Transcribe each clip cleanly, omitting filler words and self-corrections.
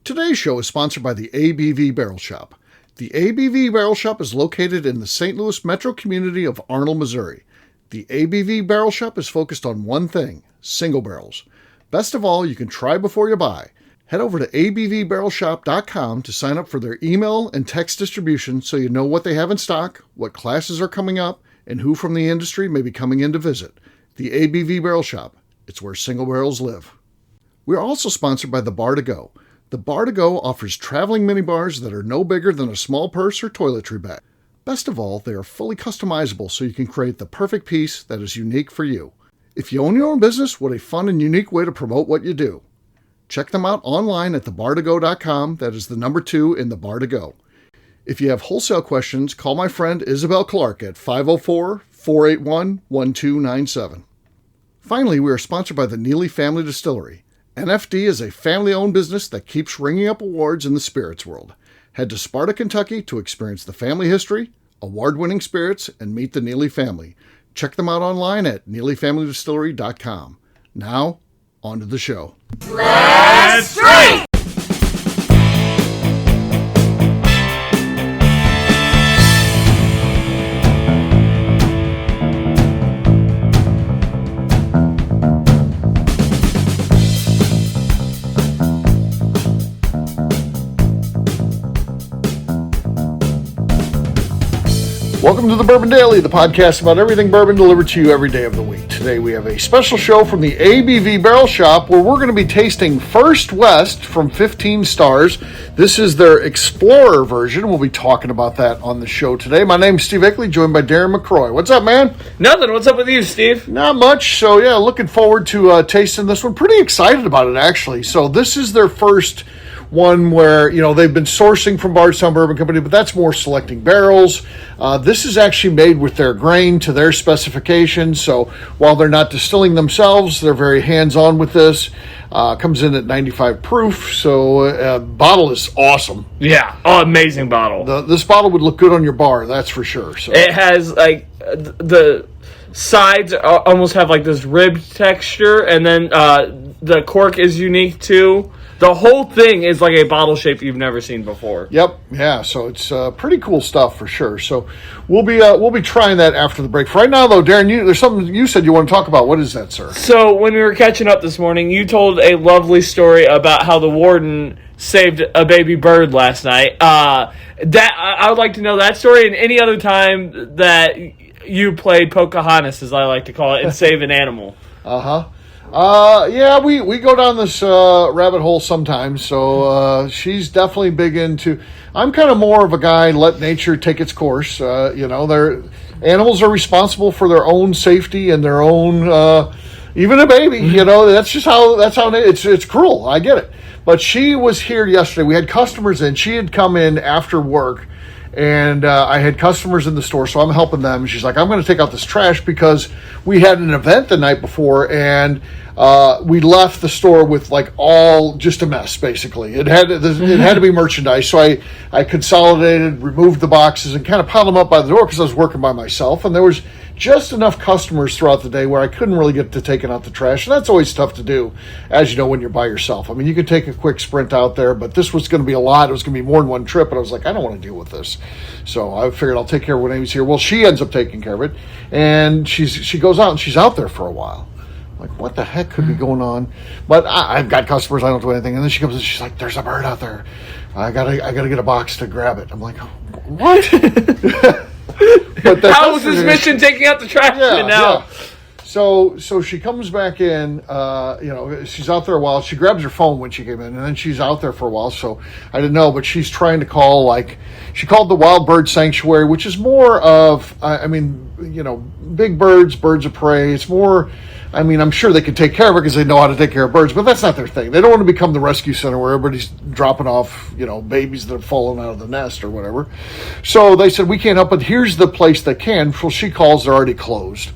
Today's show is sponsored by the ABV Barrel Shop. The ABV Barrel Shop is located in the St. Louis metro community of Arnold, Missouri. The ABV Barrel Shop is focused on one thing: single barrels. Best of all, you can try before you buy. Head over to abvbarrelshop.com to sign up for their email and text distribution so you know what they have in stock, what classes are coming up, and who from the industry may be coming in to visit. The ABV Barrel Shop. It's where single barrels live. We are also sponsored by the Bar to Go. The Bar to Go offers traveling minibars that are no bigger than a small purse or toiletry bag. Best of all, they are fully customizable so you can create the perfect piece that is unique for you. If you own your own business, what a fun and unique way to promote what you do. Check them out online at thebar2go.com. That is the number 2 in the Bar to Go. If you have wholesale questions, call my friend Isabel Clark at 504-481-1297. Finally, we are sponsored by the Neely Family Distillery. NFD is a family-owned business that keeps ringing up awards in the spirits world. Head to Sparta, Kentucky to experience the family history, award-winning spirits, and meet the Neely family. Check them out online at neelyfamilydistillery.com. Now, on to the show. Let's drink! Welcome to the Bourbon Daily, the podcast about everything bourbon delivered to you every day of the week. Today we have a special show from the ABV Barrel Shop where we're going to be tasting First West from 15 Stars. This is their Explorer version. We'll be talking about that on the show today. My name's Steve Ickley, joined by Darren McCroy. What's up, man? Nothing. What's up with you, Steve? Not much. So, yeah, looking forward to tasting this one. Pretty excited about it, actually. So this is their first one where, you know, they've been sourcing from Bardstown Bourbon Company, but that's more selecting barrels. This is actually made with their grain to their specifications. So while they're not distilling themselves, they're very hands-on with this. Comes in at 95 proof. So bottle is awesome. Yeah. Oh, amazing bottle. This bottle would look good on your bar, that's for sure. So it has like the sides almost have like this ribbed texture, and then the cork is unique too. The whole thing is like a bottle shape you've never seen before. Yep, yeah. So it's pretty cool stuff for sure. So we'll be trying that after the break. For right now, though, Darren, there's something you said you want to talk about. What is that, sir? So when we were catching up this morning, you told a lovely story about how the warden saved a baby bird last night. I would like to know that story, and any other time that you played Pocahontas, as I like to call it, and save an animal. Yeah, we go down this rabbit hole sometimes, so she's definitely big into... I'm kind of more of a guy, let nature take its course. Animals are responsible for their own safety and their own... even a baby, you know, that's how it's cruel, I get it. But she was here yesterday. We had customers in. She had come in after work, and I had customers in the store, so I'm helping them. She's like, I'm going to take out this trash because we had an event the night before, and we left the store with like all just a mess, basically. It had to be merchandise, so I consolidated, removed the boxes, and kind of piled them up by the door because I was working by myself, and there was just enough customers throughout the day where I couldn't really get to taking out the trash, and that's always tough to do, as you know, when you're by yourself. I mean, you can take a quick sprint out there, but this was going to be a lot. It was going to be more than one trip, and I was like, I don't want to deal with this. So I figured I'll take care of when Amy's here. Well, she ends up taking care of it, and she goes out, and she's out there for a while. Like, what the heck could be going on? But I've got customers, I don't do anything. And then she comes and she's like, there's a bird out there. I gotta get a box to grab it. I'm like, what? But how was this mission taking out the trash now? Yeah. So she comes back in, she's out there a while. She grabs her phone when she came in, and then she's out there for a while. So I didn't know, but she's trying to call, she called the Wild Bird Sanctuary, which is more of, big birds of prey. It's more, I'm sure they could take care of it because they know how to take care of birds, but that's not their thing. They don't want to become the rescue center where everybody's dropping off, babies that have fallen out of the nest or whatever. So they said, we can't help, but here's the place that can. Well, she calls, they're already closed.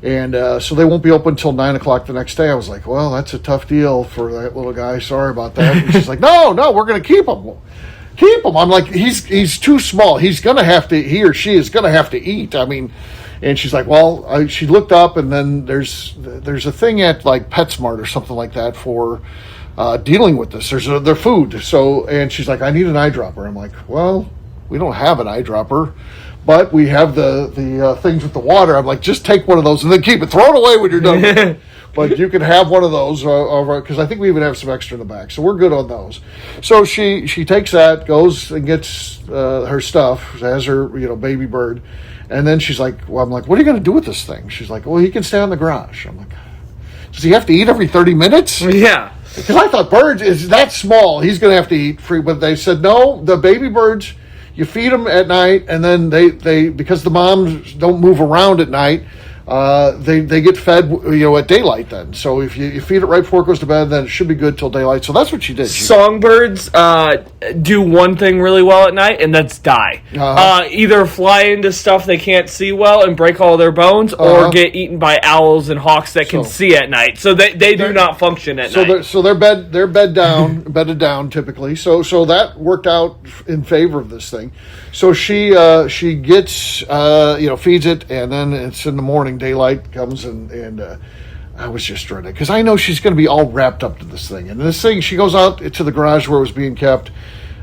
And so they won't be open until 9 o'clock the next day. I was like, well, that's a tough deal for that little guy. Sorry about that. And she's like, no, we're going to keep him. Keep him. I'm like, he's too small. He or she is going to have to eat. And she's like, well, she looked up, and then there's a thing at like PetSmart or something like that for dealing with this. There's their food. So, and she's like, I need an eyedropper. I'm like, well, we don't have an eyedropper, but we have the things with the water. I'm like, just take one of those and then keep it. Throw it away when you're done with it. But you can have one of those, because I think we even have some extra in the back. So we're good on those. So she takes that, goes and gets her stuff, has her baby bird. And then she's like, well, I'm like, what are you going to do with this thing? She's like, well, he can stay in the garage. I'm like, does he have to eat every 30 minutes? Yeah. Because I thought birds is that small. He's going to have to eat free. But they said, no, the baby birds, you feed them at night. And then they because the moms don't move around at night, they get fed at daylight then. So if you feed it right before it goes to bed, then it should be good till daylight. So that's what she did. Songbirds do one thing really well at night, and that's die. Either fly into stuff they can't see well and break all their bones, or get eaten by owls and hawks that can see at night. So they do not function at night. So they're bedded down typically. So that worked out in favor of this thing. So she gets feeds it, and then it's in the morning. Daylight comes, and I was just dreading it because I know she's going to be all wrapped up to this thing. And this thing, she goes out to the garage where it was being kept,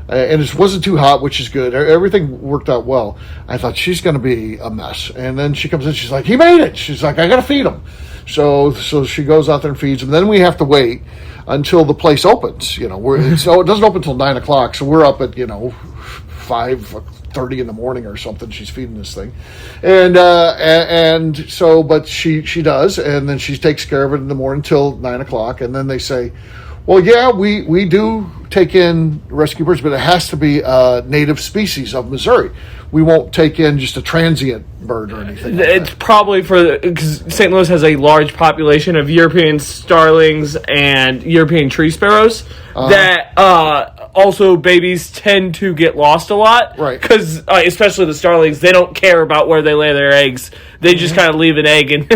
and it wasn't too hot, which is good. Everything worked out well. I thought she's going to be a mess, and then she comes in. She's like, "He made it." She's like, "I got to feed him." So she goes out there and feeds him. Then we have to wait until the place opens. So it doesn't open until 9 o'clock. So we're up at 5:30 in the morning or something. She's feeding this thing, and so, but she does, and then she takes care of it in the morning till 9 o'clock, and then they say, well, yeah, we do take in rescue birds, but it has to be a native species of Missouri. We won't take in just a transient bird or anything like it's that. Probably because St. Louis has a large population of European starlings and European tree sparrows that also babies tend to get lost a lot. Right. Because especially the starlings, they don't care about where they lay their eggs. They just kind of leave an egg and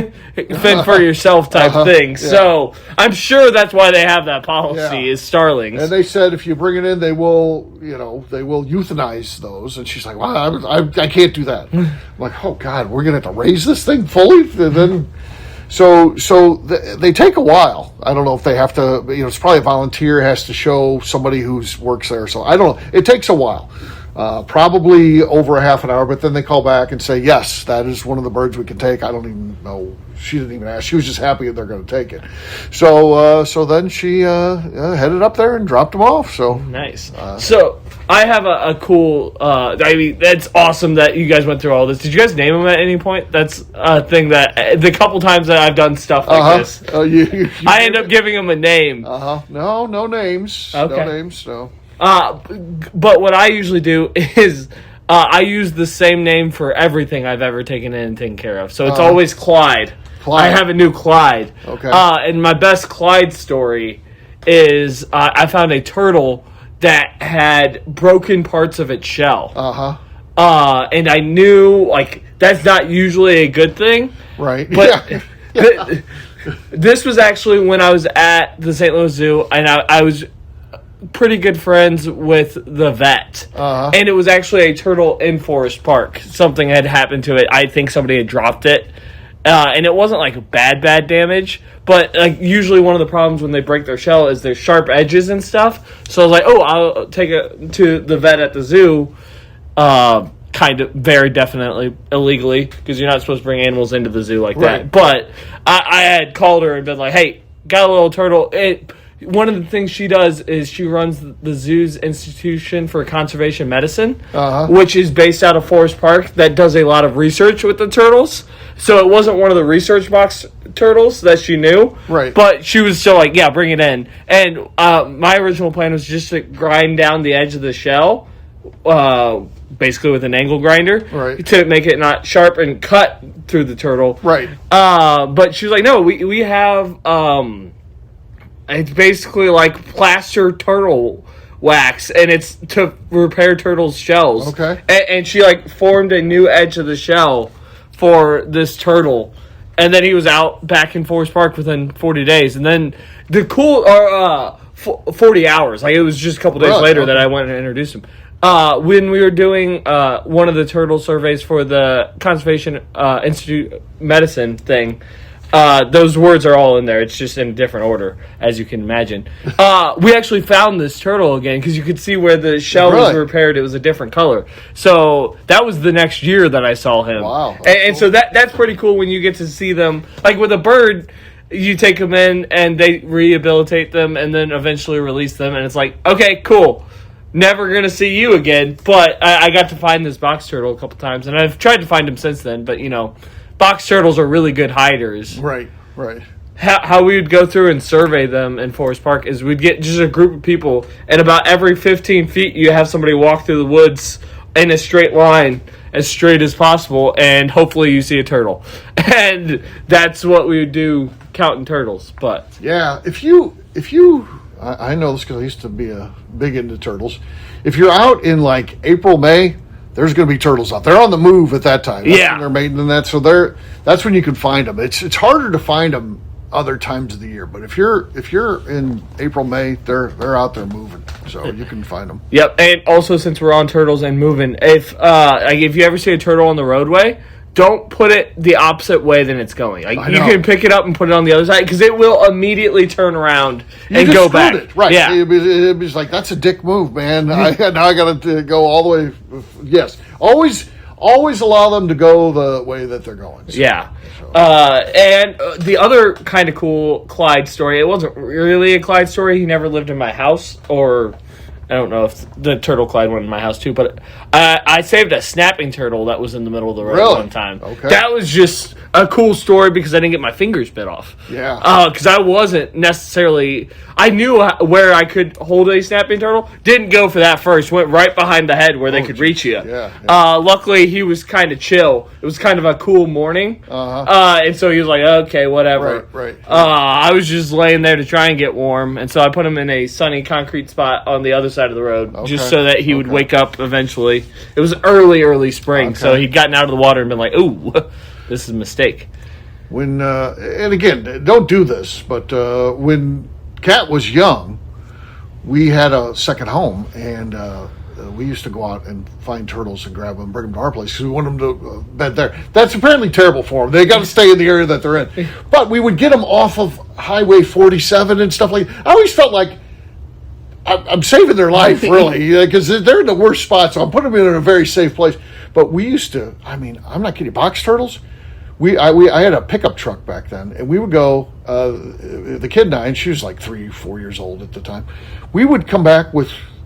fend for yourself type thing. Yeah. So I'm sure that's why they have that policy is starlings. And they said if you bring it in, they will euthanize those. And she's like, well, I can't do that. I'm like, oh God, we're gonna have to raise this thing fully. And then, so they take a while. I don't know if they have to. It's probably a volunteer has to show somebody who works there. So I don't know. It takes a while. Probably over a half an hour, but then they call back and say, yes, that is one of the birds we can take. I don't even know. She didn't even ask. She was just happy that they're going to take it. So then she headed up there and dropped them off. So nice. So I have a cool, that's awesome that you guys went through all this. Did you guys name them at any point? That's a thing that the couple times that I've done stuff like this, I end up giving them a name. No names. Okay. No names, no. But what I usually do is I use the same name for everything I've ever taken in and taken care of. So it's always Clyde. I have a new Clyde. Okay. And my best Clyde story is I found a turtle that had broken parts of its shell. And I knew, that's not usually a good thing. Right. But this was actually when I was at the St. Louis Zoo, and I was pretty good friends with the vet. And it was actually a turtle in Forest Park. Something had happened to it. I think somebody had dropped it. And it wasn't bad damage, but usually one of the problems when they break their shell is there's sharp edges and stuff. So I was like, I'll take it to the vet at the zoo, kind of very definitely illegally, because you're not supposed to bring animals into the zoo like that. But I had called her and been like, hey, got a little turtle. One of the things she does is she runs the zoo's Institution for Conservation Medicine, which is based out of Forest Park, that does a lot of research with the turtles. So it wasn't one of the research box turtles that she knew. Right. But she was still like, yeah, bring it in. And my original plan was just to grind down the edge of the shell, basically with an angle grinder, to make it not sharp and cut through the turtle. Right. But she was like, no, we have... it's basically like plaster turtle wax, and it's to repair turtles' shells. Okay. And she formed a new edge of the shell for this turtle, and then he was out back in Forest Park within 40 days. And then 40 hours. It was just a couple days later that I went and introduced him. When we were doing one of the turtle surveys for the Conservation Institute medicine thing, Those words are all in there. It's just in a different order, as you can imagine. We actually found this turtle again because you could see where the shell was repaired. It was a different color. So that was the next year that I saw him. Wow. And so that's pretty cool when you get to see them. Like with a bird, you take them in and they rehabilitate them and then eventually release them. And it's like, okay, cool. Never going to see you again. But I got to find this box turtle a couple times. And I've tried to find him since then. But, box turtles are really good hiders. Right. How we would go through and survey them in Forest Park is we'd get just a group of people, and about every 15 feet you have somebody walk through the woods in a straight line, as straight as possible, and hopefully you see a turtle. And that's what we would do counting turtles. But yeah, if you I know this because I used to be big into turtles. If you're out in like April, May, there's going to be turtles out. They're on the move at that time. That's when they're mating and that. So that's when you can find them. It's harder to find them other times of the year. But if you're in April, May, they're out there moving. So you can find them. Yep. And also, since we're on turtles and moving, if you ever see a turtle on the roadway, don't put it the opposite way than it's going. Like you can pick it up and put it on the other side because it will immediately turn around and go back. It. Right. Yeah. It'd be like, that's a dick move, man. Now I got to go all the way. Yes. Always allow them to go the way that they're going. So, yeah. And the other kind of cool Clyde story, it wasn't really a Clyde story. He never lived in my house, or I don't know if the turtle Clyde went in my house too, but I saved a snapping turtle that was in the middle of the road one time. Okay. That was just a cool story because I didn't get my fingers bit off. Yeah. Because I wasn't necessarily... I knew where I could hold a snapping turtle. Didn't go for that first. Went right behind the head where they could reach you. Yeah. Luckily, he was kind of chill. It was kind of a cool morning. And so he was like, okay, whatever. Right. I was just laying there to try and get warm. And so I put him in a sunny concrete spot on the other side of the road just so that he would wake up eventually. It was early spring. So he'd gotten out of the water and been like, ooh, this is a mistake. When and again, don't do this, but when Kat was young, we had a second home, and we used to go out and find turtles and grab them and bring them to our place because we wanted them to bed there. That's apparently terrible for them. They got to stay in the area that they're in. But we would get them off of Highway 47 and stuff like that. I always felt like I'm saving their life, really, because they're in the worst spot, so I'm putting them in a very safe place. But we used to, I'm not kidding, box turtles. I had a pickup truck back then, and we would go, the kid and I, and she was like 3-4 years old at the time, we would come back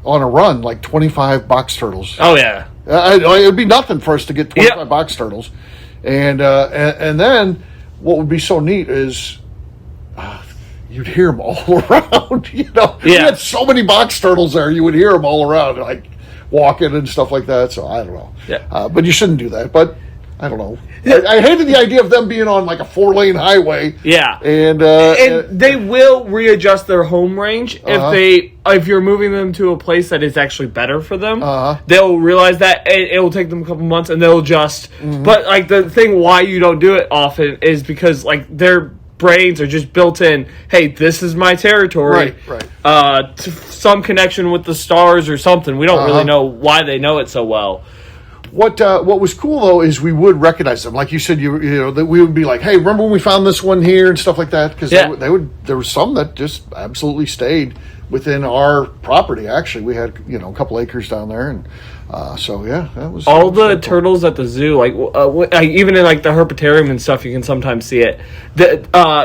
on a run, like 25 box turtles. Oh, yeah. It'd be nothing for us to get 25 box turtles. And then what would be so neat is you'd hear them all around, You had so many box turtles there, you would hear them all around, like walking and stuff like that. So I don't know. Yeah. But you shouldn't do that. But I don't know. I hated the idea of them being on like a 4-lane highway. Yeah, and they will readjust their home range if you're moving them to a place that is actually better for them. They'll realize that it will take them a couple months and they'll adjust. But like the thing why you don't do it often is because like their brains are just built in. Hey, this is my territory. Right. Some connection with the stars or something. We don't really know why they know it so well. What was cool though is we would recognize them, like you said. That we would be like, "Hey, remember when we found this one here?" and stuff like that. Because they would. There were some that just absolutely stayed within our property. Actually, we had a couple acres down there, and that was all the turtles at the zoo. Like even in like the herpetarium and stuff, you can sometimes see it.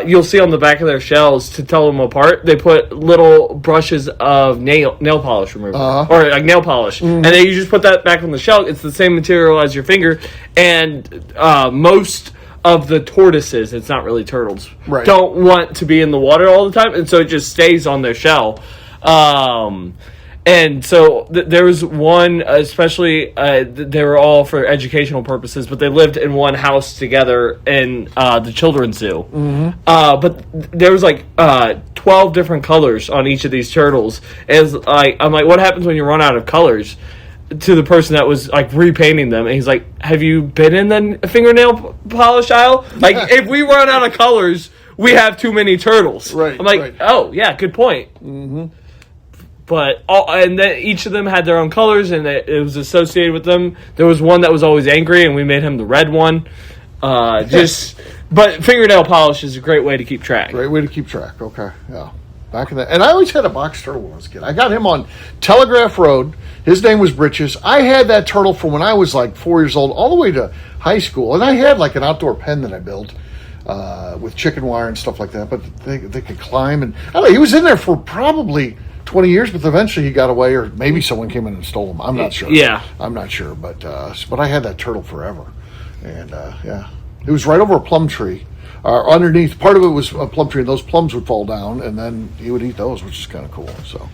You'll see on the back of their shells to tell them apart. They put little brushes of nail polish remover or like nail polish, and then you just put that back on the shell. It's the same material as your finger, and most of the tortoises, it's not really turtles, don't want to be in the water all the time, and so it just stays on their shell. And so there was one, especially, they were all for educational purposes, but they lived in one house together in the children's zoo. But there was like 12 different colors on each of these turtles. I'm like, what happens when you run out of colors? To the person that was like repainting them, and he's like, have you been in the fingernail polish aisle? Like, if we run out of colors, we have too many turtles. Right. I'm like, oh yeah, good point. But and then each of them had their own colors, and it was associated with them. There was one that was always angry, and we made him the red one. But fingernail polish is a great way to keep track. Great way to keep track. Okay, yeah. Back in that, and I always had a box turtle when I was a kid. I got him on Telegraph Road. His name was Britches. I had that turtle from when I was like 4 years old all the way to high school, and I had like an outdoor pen that I built with chicken wire and stuff like that. But they could climb, and I don't know, he was in there for probably 20 years, but eventually he got away, or maybe someone came in and stole him. I'm not sure. Yeah, I'm not sure, but I had that turtle forever, and yeah, it was right over a plum tree. Underneath, part of it was a plum tree, and those plums would fall down, and then he would eat those, which is kind of cool. So,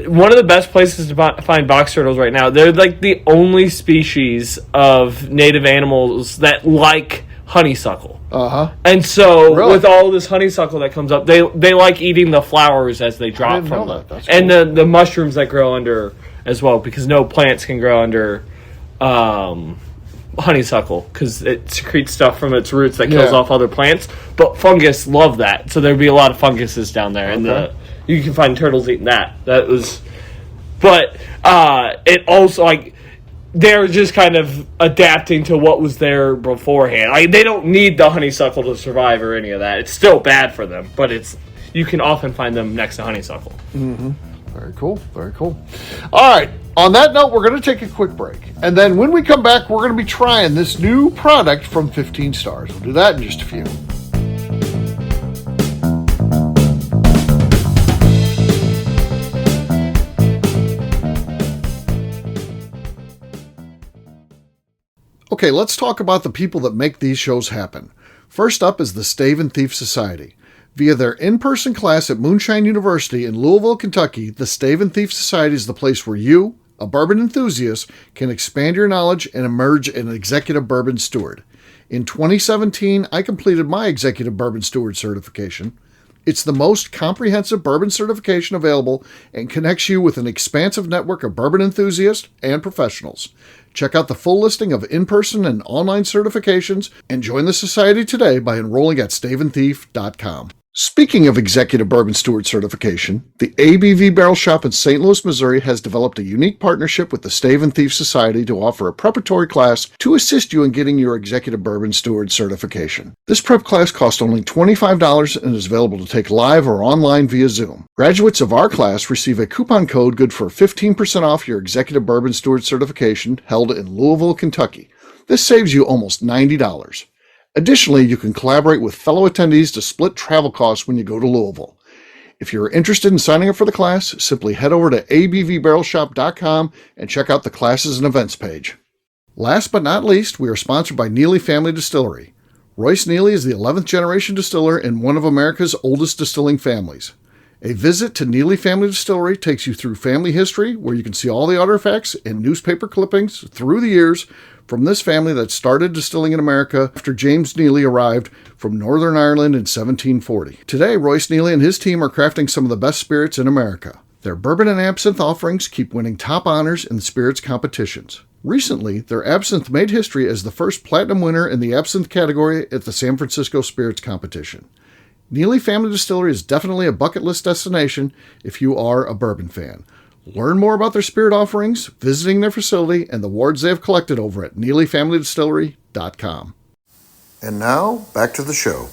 one of the best places to find box turtles right now. They're like the only species of native animals that like honeysuckle. And so, Really? with all this honeysuckle that comes up, they like eating the flowers as they drop from them, That's and cool. the mushrooms that grow under as well, because no plants can grow under. Honeysuckle, because it secretes stuff from its roots that kills off other plants, but fungus love that, so there'd be a lot of funguses down there, and you can find turtles eating that. But it also, like, they're just kind of adapting to what was there beforehand. Like, they don't need the honeysuckle to survive or any of that. It's still bad for them, but you can often find them next to honeysuckle. Mm-hmm. Very cool. Very cool. All right. On that note, we're going to take a quick break. And then when we come back, we're going to be trying this new product from 15 Stars. We'll do that in just a few. Okay, let's talk about the people that make these shows happen. First up is the Stave and Thief Society. Via their in-person class at Moonshine University in Louisville, Kentucky, the Stave and Thief Society is the place where you, a bourbon enthusiast, can expand your knowledge and emerge an executive bourbon steward. In 2017, I completed my executive bourbon steward certification. It's the most comprehensive bourbon certification available and connects you with an expansive network of bourbon enthusiasts and professionals. Check out the full listing of in-person and online certifications and join the society today by enrolling at staveandthief.com. Speaking of Executive Bourbon Steward certification, the ABV Barrel Shop in St. Louis, Missouri has developed a unique partnership with the Stave and Thief Society to offer a preparatory class to assist you in getting your Executive Bourbon Steward certification. This prep class costs only $25 and is available to take live or online via Zoom. Graduates of our class receive a coupon code good for 15% off your Executive Bourbon Steward certification held in Louisville, Kentucky. This saves you almost $90. Additionally, you can collaborate with fellow attendees to split travel costs when you go to Louisville. If you're interested in signing up for the class, simply head over to abvbarrelshop.com and check out the classes and events page. Last but not least, we are sponsored by Neely Family Distillery. Royce Neely is the 11th generation distiller in one of America's oldest distilling families. A visit to Neely Family Distillery takes you through family history, where you can see all the artifacts and newspaper clippings through the years from this family that started distilling in America after James Neely arrived from Northern Ireland in 1740. Today, Royce Neely and his team are crafting some of the best spirits in America. Their bourbon and absinthe offerings keep winning top honors in the spirits competitions. Recently, their absinthe made history as the first platinum winner in the absinthe category at the San Francisco Spirits Competition. Neely Family Distillery is definitely a bucket list destination if you are a bourbon fan. Learn more about their spirit offerings, visiting their facility, and the awards they have collected over at NeelyFamilyDistillery.com. And now, back to the show.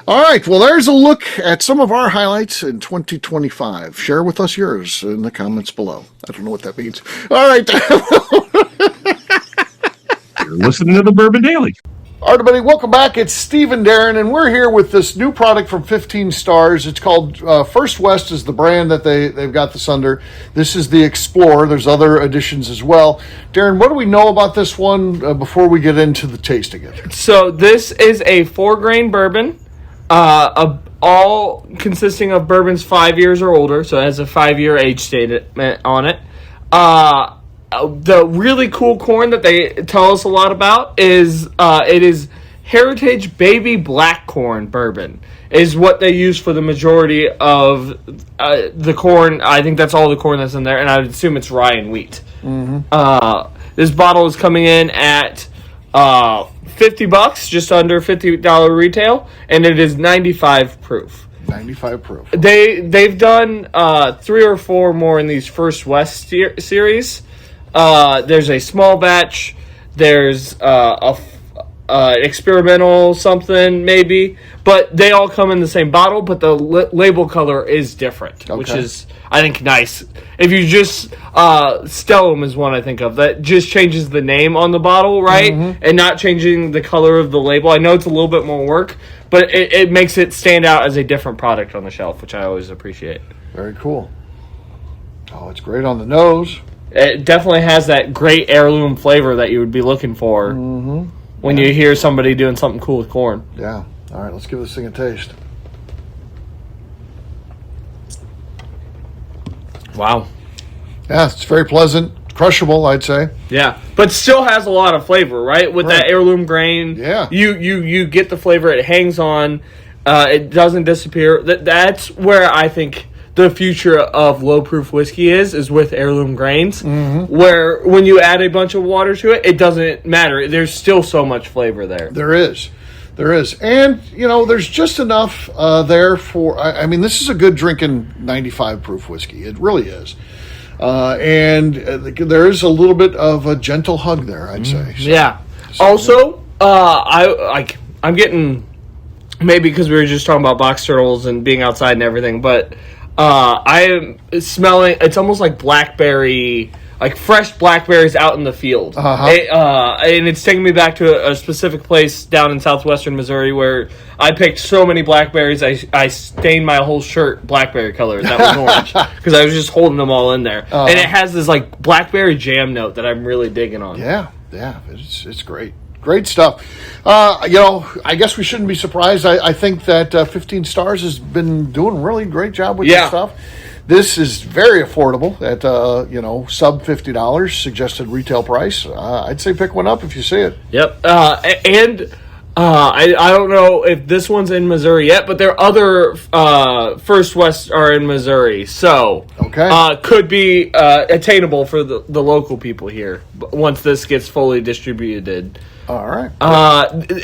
All right, well, there's a look at some of our highlights in 2025. Share with us yours in the comments below. I don't know what that means. All right. You're listening to the Bourbon Daily. All right, everybody, welcome back. It's Steve and Darren, and we're here with this new product from 15 Stars. It's called First West is the brand that they've got this under. This is the Explorer. There's other additions as well. Darren, what do we know about this one before we get into the tasting it? So this is a 4-grain bourbon. All consisting of bourbons 5 years or older, so it has a 5-year age statement on it. The really cool corn that they tell us a lot about is it is Heritage Baby Black Corn Bourbon is what they use for the majority of the corn. I think that's all the corn that's in there, and I would assume it's rye and wheat. Mm-hmm. This bottle is coming in at $50, just under $50 retail, and it is 95 proof. 95 proof. They've done 3 or 4 more in these First West series. There's a small batch. There's experimental something maybe, but they all come in the same bottle, but the label color is different, which is, I think, nice. If you just Stellum is one I think of that just changes the name on the bottle, right, and not changing the color of the label. I know it's a little bit more work, but it makes it stand out as a different product on the shelf, which I always appreciate. Very cool. Oh, it's great on the nose. It definitely has that great heirloom flavor that you would be looking for when you hear somebody doing something cool with corn. Yeah. All right, let's give this thing a taste. Wow. Yeah, it's very pleasant. Crushable, I'd say. Yeah, but still has a lot of flavor, right? With that heirloom grain, you get the flavor. It hangs on. It doesn't disappear. That's where I think the future of low-proof whiskey is with heirloom grains, where when you add a bunch of water to it, it doesn't matter. There's still so much flavor there. There is. And, there's just enough there for, I mean, this is a good drinking 95 proof whiskey. It really is. And there is a little bit of a gentle hug there, I'd say. So, yeah. Also, I'm getting, maybe because we were just talking about box turtles and being outside and everything, but I am smelling, it's almost like blackberry, like fresh blackberries out in the field. And it's taking me back to a specific place down in southwestern Missouri where I picked so many blackberries, I stained my whole shirt blackberry color. That was orange because I was just holding them all in there. And it has this like blackberry jam note that I'm really digging on. Yeah, it's great. Great stuff. I guess we shouldn't be surprised. I think that 15 Stars has been doing a really great job with this stuff. This is very affordable at, sub $50 suggested retail price. I'd say pick one up if you see it. Yep. I don't know if this one's in Missouri yet, but their other First West are in Missouri. So could be attainable for the local people here once this gets fully distributed. All right.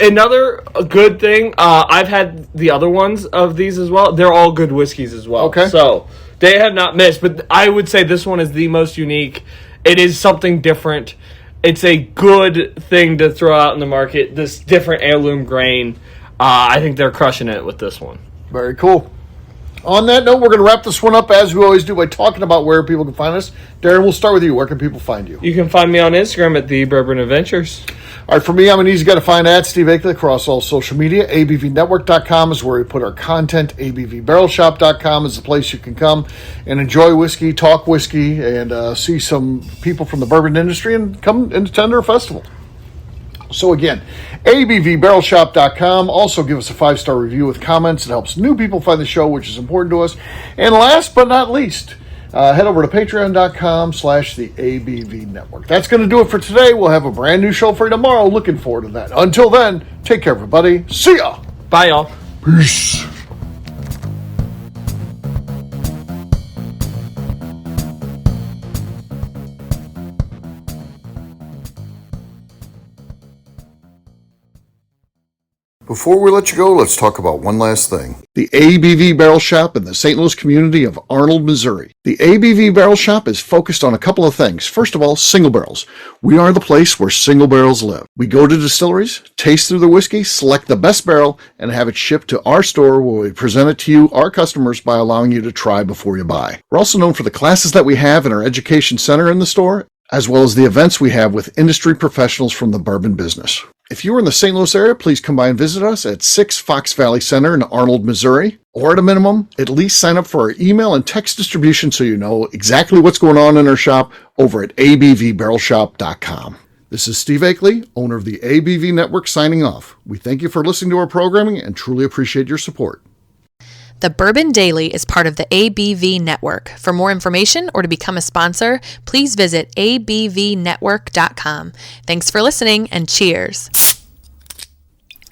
Another good thing, I've had the other ones of these as well. They're all good whiskeys as well. Okay. So they have not missed, but I would say this one is the most unique. It is something different. It's a good thing to throw out in the market, this different heirloom grain. I think they're crushing it with this one. Very cool. On that note, we're going to wrap this one up as we always do by talking about where people can find us. Darren, we'll start with you. Where can people find you? You can find me on Instagram at The Bourbon Adventures. All right, for me, I'm an easy guy to find at Steve Akeley across all social media. ABVnetwork.com is where we put our content. ABVBarrelShop.com is the place you can come and enjoy whiskey, talk whiskey, and see some people from the bourbon industry and come and attend our festival. So again, ABVBarrelShop.com. Also give us a 5-star review with comments. It helps new people find the show, which is important to us. And last but not least, head over to patreon.com/the ABV Network. That's going to do it for today. We'll have a brand new show for you tomorrow. Looking forward to that. Until then, take care, everybody. See ya. Bye, y'all. Peace. Before we let you go, let's talk about one last thing. The ABV Barrel Shop in the St. Louis community of Arnold, Missouri. The ABV Barrel Shop is focused on a couple of things. First of all, single barrels. We are the place where single barrels live. We go to distilleries, taste through the whiskey, select the best barrel, and have it shipped to our store where we present it to you, our customers, by allowing you to try before you buy. We're also known for the classes that we have in our education center in the store, as well as the events we have with industry professionals from the bourbon business. If you are in the St. Louis area, please come by and visit us at 6 Fox Valley Center in Arnold, Missouri. Or at a minimum, at least sign up for our email and text distribution so you know exactly what's going on in our shop over at abvbarrelshop.com. This is Steve Akeley, owner of the ABV Network, signing off. We thank you for listening to our programming and truly appreciate your support. The Bourbon Daily is part of the ABV Network. For more information or to become a sponsor, please visit abvnetwork.com. Thanks for listening and cheers.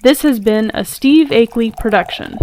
This has been a Steve Akeley production.